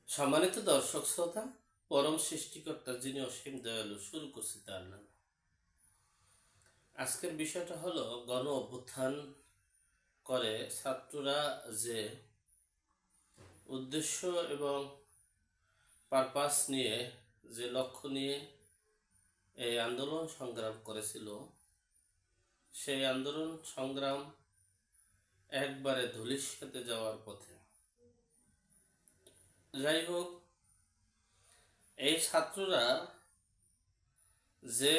সম্মানিত দর্শক শ্রোতা, পরম সৃষ্টিকর্তা যিনি অসীম দয়ালু, শুরু করছি তার নামে। আজকের বিষয়টা হলো গণ অভ্যুত্থান করে ছাত্ররা যে উদ্দেশ্য এবং পারপাস নিয়ে, যে লক্ষ্য নিয়ে এই আন্দোলন সংগ্রাম করেছিল, সেই আন্দোলন সংগ্রাম একবারে ধূলিসাৎ যাওয়ার পথে। যাই হোক, এই ছাত্ররা যে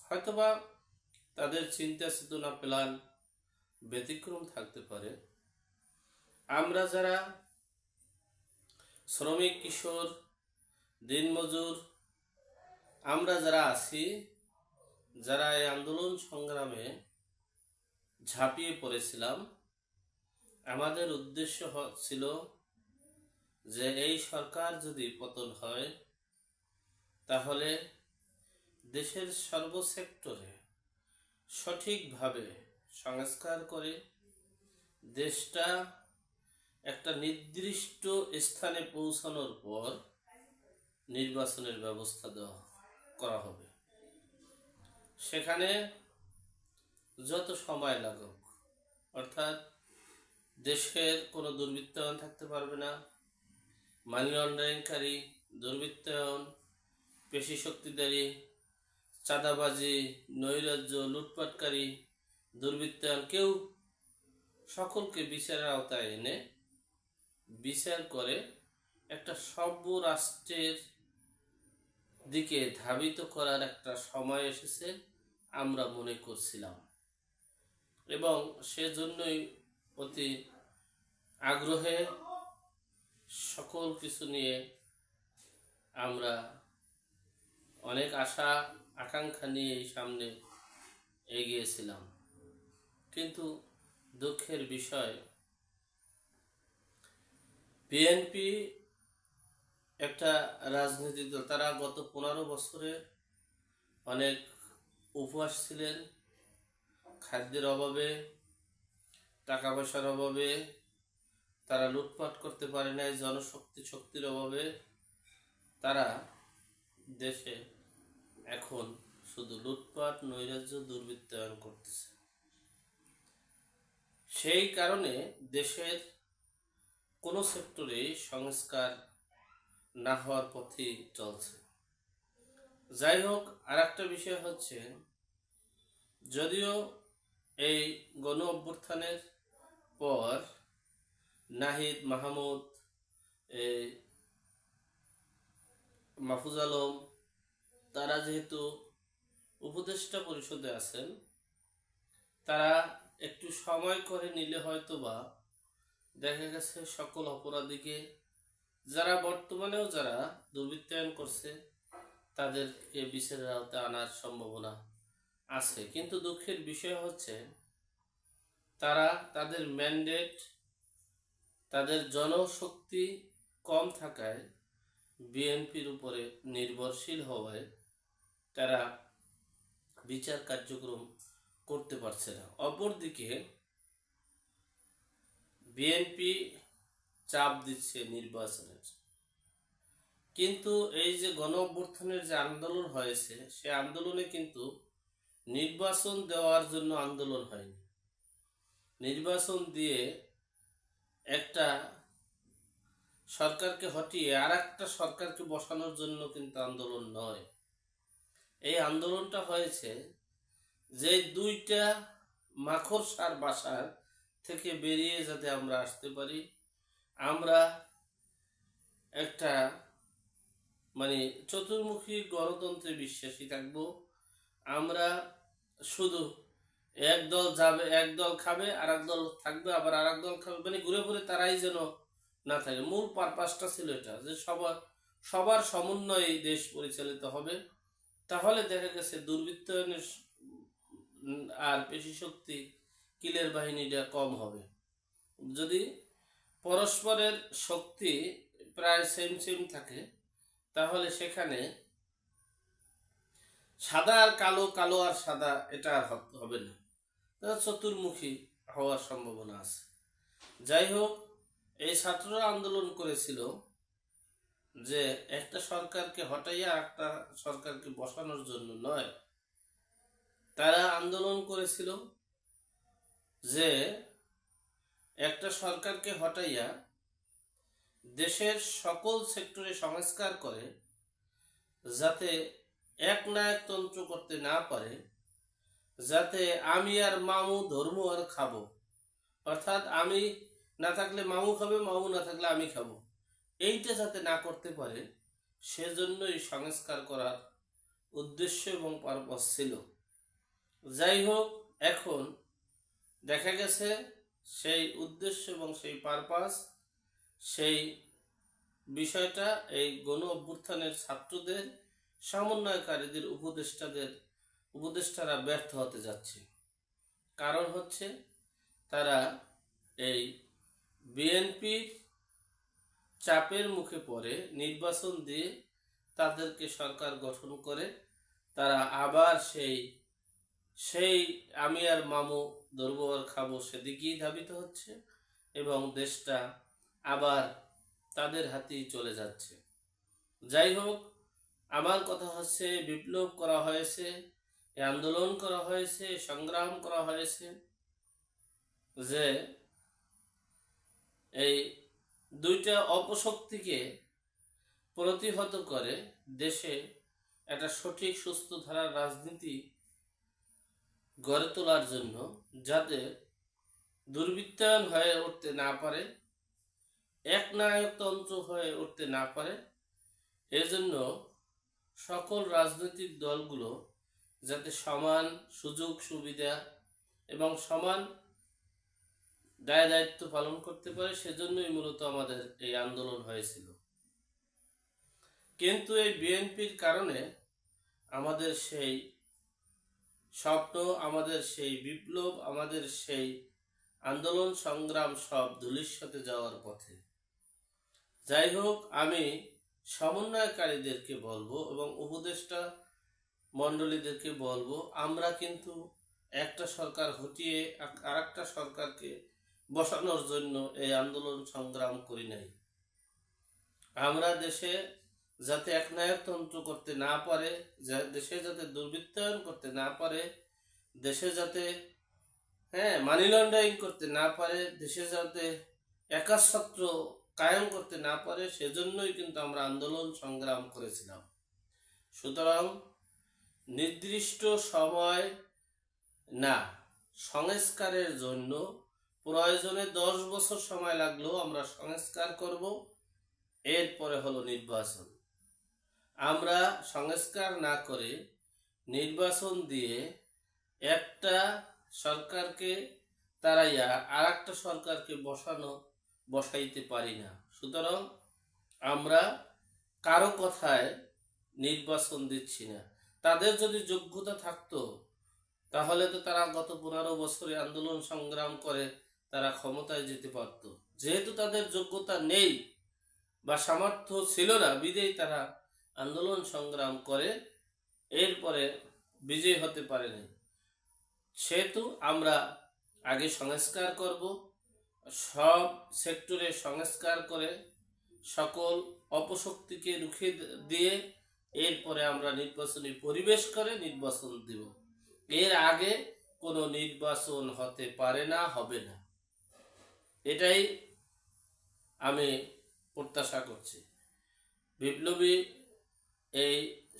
হয়তোবা তাদের চিন্তা চেতনা প্ল্যান ব্যতিক্রম থাকতে পারে, আমরা যারা শ্রমিক, কিশোর, দিনমজুর, আমরা যারা আছি, যারা এই আন্দোলন সংগ্রামে ঝাঁপিয়ে পড়েছিলাম, আমাদের উদ্দেশ্য ছিল যে এই সরকার যদি পতন হয় তাহলে দেশের সর্বসেক্টরে সঠিকভাবে সংস্কার করে দেশটা একটা নির্দিষ্ট স্থানে পৌঁছানোর পর নির্বাচনের ব্যবস্থা করা হবে। সেখানে যত সময় লাগুক, অর্থাৎ দেশের কোনো দুর্বৃত্তায়ন থাকতে পারবে না, মানি লন্ডারিংকারী, দুর্বৃত্তায়ন, পেশি শক্তিধারী, চাঁদাবাজি, নৈরাজ্য, লুটপাটকারী, দুর্বৃত্তায়ন, কেউ সকলকে বিচারের আওতায় এনে বিচার করে একটা সভ্য রাষ্ট্রের দিকে ধাবিত করার একটা সময় এসেছে আমরা মনে করছিলাম, এবং সেজন্যই অতি আগ্রহে সকল কিছু নিয়ে আমরা অনেক আশা আকাঙ্ক্ষা নিয়ে এই সামনে এগিয়েছিলাম। কিন্তু দুঃখের বিষয়, বিএনপি একটা রাজনৈতিক দল, তারা গত 15 বছরে অনেক উপবাস ছিলেন, খাদ্যের অভাবে, টাকা পয়সার অভাবে, তারা লুটপাট করতে পারে নাই, শক্তির অভাবে তারা দেশে এখন শুধু লুটপাট, নৈরাজ্য, দুর্বৃত্তায়ন করতেছে। সেই কারণে দেশের কোনো সেক্টরে সংস্কার না হওয়ার পথে চলছে। যাই হোক, আর একটা বিষয় হচ্ছে, যদিও এই গণ অভ্যুত্থানের পর নাহিদ, মাহমুদ, মাহফুজ আলম, তারা যেহেতু উপদেষ্টা পরিষদে আছেন, তারা একটু সময় করে নিলে হয়তো বা দেখা গেছে সকল অপরাধীকে, যারা বর্তমানেও যারা দুর্বৃত্তায়ন করছে, তাদেরকে বিচারের আওতায় আনার সম্ভাবনা আছে। কিন্তু দুঃখের বিষয় হচ্ছে, তারা তাদের ম্যান্ডেট, তাদের জনশক্তি কম থাকায়, বিএনপির উপরে নির্ভরশীল হওয়ায় তারা বিচার কার্যক্রম করতে পারছে না। অপরদিকে বিএনপি চাপ দিচ্ছে নির্বাচনের, কিন্তু এই যে গণ অভ্যুত্থানের যে আন্দোলন হয়েছে, সে আন্দোলনে কিন্তু নির্বাচন দেওয়ার জন্য আন্দোলন হয়নি। নির্বাচন দিয়ে একটা সরকারকে হটিয়ে আর একটা সরকারকে বসানোর জন্য কিন্তু আন্দোলন নয়। এই আন্দোলনটা হয়েছে যে দুইটা মাকড়সার বাসার থেকে বেরিয়ে যাতে আমরা আসতে পারি, আমরা একটা মানে চতুর্মুখী গণতন্ত্রে বিশ্বাসী থাকবো। আমরা শুধু এক দল যাবে, এক দল খাবে, আর এক দল থাকবে, আবার আর এক দল খাবে, মানে ঘুরে ঘুরে তারাই যেন না থাকে। মূল পারপাসটা ছিল এটা, যে সবার সমন্বয়ে দেশ পরিচালিত হবে। তাহলে দেখা গেছে দুর্বৃত্তায়নের আর পেশি শক্তি, কিলের বাহিনীটা কম হবে। যদি পরস্পরের শক্তি প্রায় সেম থাকে, তাহলে সেখানে সাদা আর কালো, কালো আর সাদা, এটা আর হবে না, তাহলে চতুর্মুখী হওয়ার সম্ভাবনা আছে। যাই হোক, এই ছাত্ররা আন্দোলন করেছিল যে একটা সরকারকে হটাইয়া একটা সরকারকে বসানোর জন্য নয়, তারা আন্দোলন করেছিল যে একটা সরকারকে হটাইয়া দেশের সকল সেক্টরে সংস্কার করে, যাতে একনায়কতন্ত্র করতে না পারে, যাতে আমি আর মামু ধর্ম আর খাবো, অর্থাৎ আমি না থাকলে মামু খাবে, মামু না থাকলে আমি খাবো, এইটা যাতে না করতে পারে, সেজন্যই সংস্কার করার উদ্দেশ্য এবং পারপাস ছিল। যাই হোক, এখন দেখা গেছে সেই উদ্দেশ্য এবং সেই পারপাস, সেই বিষয়টা এই গণ অভ্যুত্থানের ছাত্রদের, সমন্বয়কারীদের, উপদেষ্টারা ব্যর্থ হতে যাচ্ছে। কারণ হচ্ছে তারা এই বিএনপির চাপের মুখে পড়ে নির্বাচন দিয়ে তাদেরকে সরকার গঠন করে, তারা আবার সেই আমি আর মামু ধরবো আর খাবো সেদিকেই ধাবিত হচ্ছে এবং দেশটা আবার তাদের হাতেই চলে যাচ্ছে। যাই হোক, আমার কথা হচ্ছে বিপ্লব করা হয়েছে, আন্দোলন করা হয়েছে, সংগ্রাম করা হয়েছে যে এই দুইটা অপশক্তিকে প্রতিহত করে দেশে একটা সঠিক সুস্থ ধারার রাজনীতি গড়ে তোলার জন্য, যাতে দুর্বৃত্তায়ন হয়ে উঠতে না পারে, একনায়কতন্ত্র হয়ে উঠতে না পারে। এজন্য সকল রাজনৈতিক দলগুলো যাতে সমান সুযোগ সুবিধা এবং সমান দায় দায়িত্ব পালন করতে পারে, সেজন্যই মূলত আমাদের এই আন্দোলন হয়েছিল। কিন্তু এই বিএনপির কারণে আমাদের সেই স্বপ্ন, আমাদের সেই বিপ্লব, আমাদের সেই আন্দোলন সংগ্রাম সব ধূলিসাৎ যাওয়ার পথে। যাই হোক, আমি সমন্বয়কারীদেরকে বলবো এবং উপদেষ্টা মণ্ডলীদেরকে বলবো, আমরা কিন্তু একটা সরকার হটিয়ে আর একটা সরকারকে বসানোর জন্য এই আন্দোলন সংগ্রাম করি নাই। আমরা দেশে যাতে একনায়কতন্ত্র করতে না পারে, দেশে যাতে দুর্বৃত্তায়ন করতে না পারে, দেশে যাতে মানি লন্ডারিং করতে না পারে, দেশে যাতে একাছত্র কায়েম করতে না পারে, সেজন্যই কিন্তু আমরা আন্দোলন সংগ্রাম করেছিলাম। সুতরাং নির্দিষ্ট সময় না, সংস্কারের জন্য প্রয়োজনে 10 বছর সময় লাগলেও আমরা সংস্কার করব। এরপরে হলো নির্বাচন। আমরা সংস্কার না করে নির্বাচন দিয়ে একটা সরকারকে তাড়াইয়া আর একটা সরকারকে বসাইতে পারি না। সুতরাং আমরা কারো কথায় নির্বাচন দিচ্ছি না। তাদের যদি যোগ্যতা থাকতো তাহলে তো তারা গত 15 বছরে আন্দোলন সংগ্রাম করে তারা ক্ষমতায় যেতে পারত। যেহেতু তাদের যোগ্যতা নেই বা সামর্থ্য ছিল না, বিদেই তারা আন্দোলন সংগ্রাম করে এরপরে বিজয়ী হতে পারেনি। সেহেতু আমরা আগে সংস্কার করব, সব সেক্টরে সংস্কার করে সকল অপশক্তিকে রুখে দিয়ে এরপরে আমরা নির্বাচনী পরিবেশ করে নির্বাচন দেব। এর আগে কোনো নির্বাচন হতে পারে না, হবে না। এটাই আমি প্রত্যাশা করছি। বিপ্লবী এই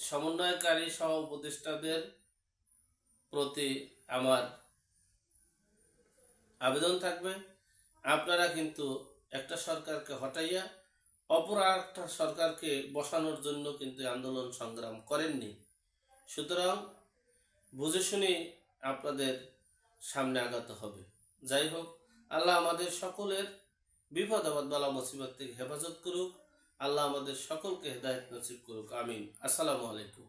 সমন্বয়কারী সহ উপদেষ্টাদের প্রতি আমার আবেদন থাকবে, আপনারা কিন্তু একটা সরকারকে হটাইয়া অপর একটা সরকারকে বসানোর জন্য কিন্তু আন্দোলন সংগ্রাম করেননি। সুতরাং বুঝে শুনে আপনাদের সামনে আগাতে হবে। যাই হোক, আল্লাহ আমাদের সকলের বিপদ আপদ বালা মুসিবত থেকে হেফাজত করুক। আল্লাহ আমাদের সকলকে হেদায়েত নসিব করুক। আমিন। আসসালামু আলাইকুম।